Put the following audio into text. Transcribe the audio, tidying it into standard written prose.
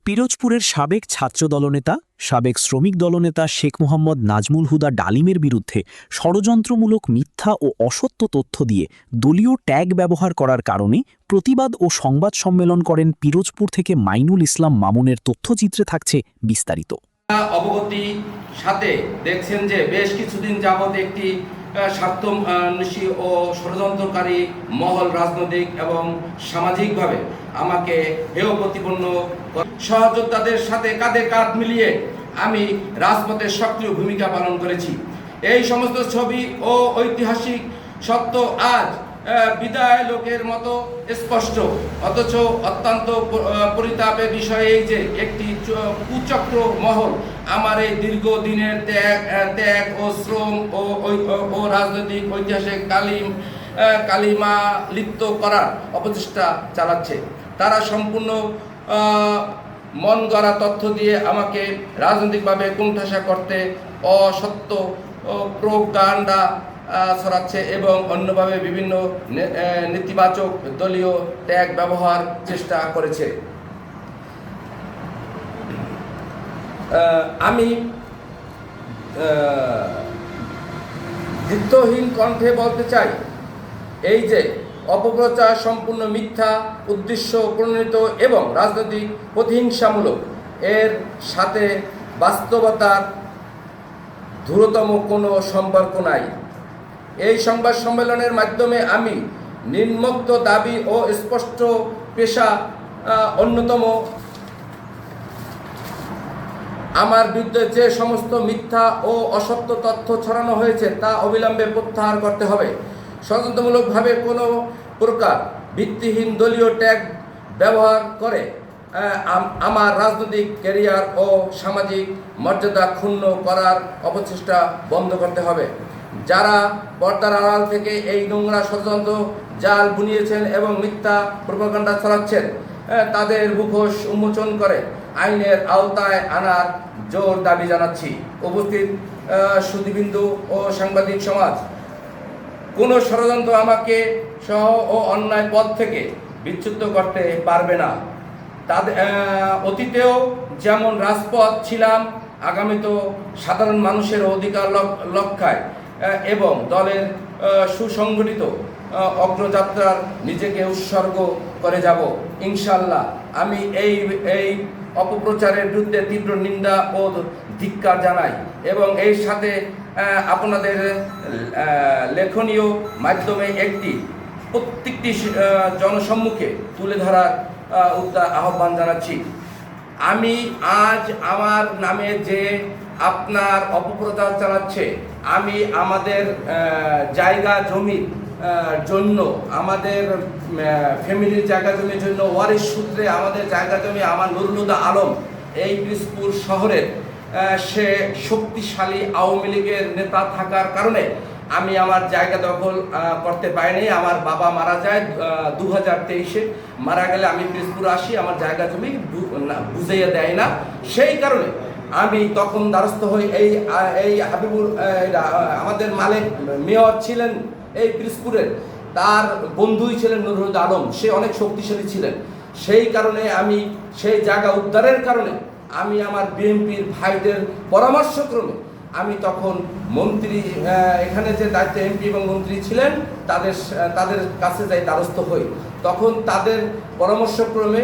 পিরোজপুরের সাবেক ছাত্র দলনেতা সাবেক শ্রমিক দলনেতা শেখ মোহাম্মদ নাজমুল হুদা ডালিমের বিরুদ্ধে ষড়যন্ত্রমূলক মিথ্যা ও অসত্য তথ্য দিয়ে দলীয় ট্যাগ ব্যবহার করার কারণে প্রতিবাদ ও সংবাদ সম্মেলন করেন পিরোজপুর থেকে মাইনুল ইসলাম মামুনের তথ্যচিত্রে থাকছে বিস্তারিত। অবগতি সাথে দেখছেন যে বেশ কিছুদিন যাবৎ একটি স্বার্থন্বেষী ও ষড়যন্ত্রকারী মহল রাজনৈতিক এবং সামাজিকভাবে আমাকে হেয় প্রতিপন্ন সহযোদ্ধাদের সাথে কাঁধে কাঁধ মিলিয়ে আমি রাজপথে সক্রিয় ভূমিকা পালন করেছি। এই সমস্ত ছবি ও ঐতিহাসিক সত্য আজ বিদায় লোকের মতো স্পষ্ট, অথচ অত্যন্ত পরিতাপের বিষয় এই যে একটি কুচক্র মহল আমার এই দীর্ঘদিনের ত্যাগ ও শ্রম ও রাজনৈতিক ঐতিহাসিক কালিমা লিপ্ত করার অপচেষ্টা চালাচ্ছে। তারা সম্পূর্ণ মন গড়া তথ্য দিয়ে আমাকে রাজনৈতিকভাবে কোণঠাসা করতে অসত্য প্রোপাগান্ডা ছড়াচ্ছে এবং অন্যভাবে বিভিন্ন নেতিবাচক দলীয় ট্যাগ ব্যবহার চেষ্টা করেছে। আমি দ্বিত্বহীন কণ্ঠে বলতে চাই, এই যে অপপ্রচার সম্পূর্ণ মিথ্যা, উদ্দেশ্য প্রণোদিত এবং রাজনৈতিক প্রতিহিংসামূলক, এর সাথে বাস্তবতার দূরতম কোনো সম্পর্ক নাই। এই সংবাদ সম্মেলনের মাধ্যমে আমি নিম্নোক্ত দাবি ও স্পষ্ট পেশা অন্যতম, আমার বিরুদ্ধে যে সমস্ত মিথ্যা ও অসত্য তথ্য ছড়ানো হয়েছে তা অবিলম্বে প্রত্যাহার করতে হবে। ষড়যন্ত্রমূলকভাবে কোনো প্রকার ভিত্তিহীন দলীয় ট্যাগ ব্যবহার করে আমার রাজনৈতিক ক্যারিয়ার ও সামাজিক মর্যাদা ক্ষুণ্ণ করার অপচেষ্টা বন্ধ করতে হবে। যারা পর্দার আড়াল থেকে এই নোংরা ষড়যন্ত্র জাল বুনিয়েছেন এবং মিথ্যা প্রোপাগান্ডা ছড়াচ্ছেন, তাদের মুখোশ উন্মোচন করে আইনের আওতায় আনার জোর দাবি জানাচ্ছি। উপস্থিত সুধীবৃন্দু ও সাংবাদিক সমাজ, কোনো ষড়যন্ত্র আমাকে সহ ও অন্যায় পথ থেকে বিচ্যুত করতে পারবে না। তাদের অতীতেও যেমন রাজপথ ছিলাম, আগামীতেও সাধারণ মানুষের অধিকার রক্ষায় এবং দলের সুসংগঠিত অগ্রযাত্রার নিজেকে উৎসর্গ করে যাব ইনশাল্লাহ। আমি এই অপপ্রচারের বিরুদ্ধে তীব্র নিন্দা ও ধিক্কার জানাই এবং এর সাথে আপনাদের লেখনীয় মাধ্যমে প্রত্যেকটি জনসম্মুখে তুলে ধরার আহ্বান জানাচ্ছি। আমি আজ আমার নামে যে আপনার অপপ্রচার চালাচ্ছে, আমি আমাদের জায়গা জমির জন্য, আমাদের ফ্যামিলির জায়গা জমির জন্য ওয়ারিশ সূত্রে আমাদের জায়গা জমি আমার নুরুল হুদা আলম এই পিরোজপুর শহরের সে শক্তিশালী আওয়ামী লীগের নেতা থাকার কারণে আমি আমার জায়গা দখল করতে পারিনি। আমার বাবা মারা যায় 2023-এ, মারা গেলে আমি পিরোজপুর আসি, আমার জায়গা জমি বুঝাইয়া দেয় না। সেই কারণে আমি তখন দ্বারস্থ হই। এই হাবিবুর আমাদের মালিক মেয়র ছিলেন এই পিরোজপুরের, তার বন্ধুই ছিলেন নুরুল হুদা আলম, সে অনেক শক্তিশালী ছিলেন। সেই কারণে আমি সেই জায়গা উদ্ধারের কারণে আমি আমার বিএনপির ভাইদের পরামর্শক্রমে আমি তখন মন্ত্রী, এখানে যে দায়িত্ব এমপি এবং মন্ত্রী ছিলেন, তাদের কাছে যাই দ্বারস্থ হই। তখন তাদের পরামর্শক্রমে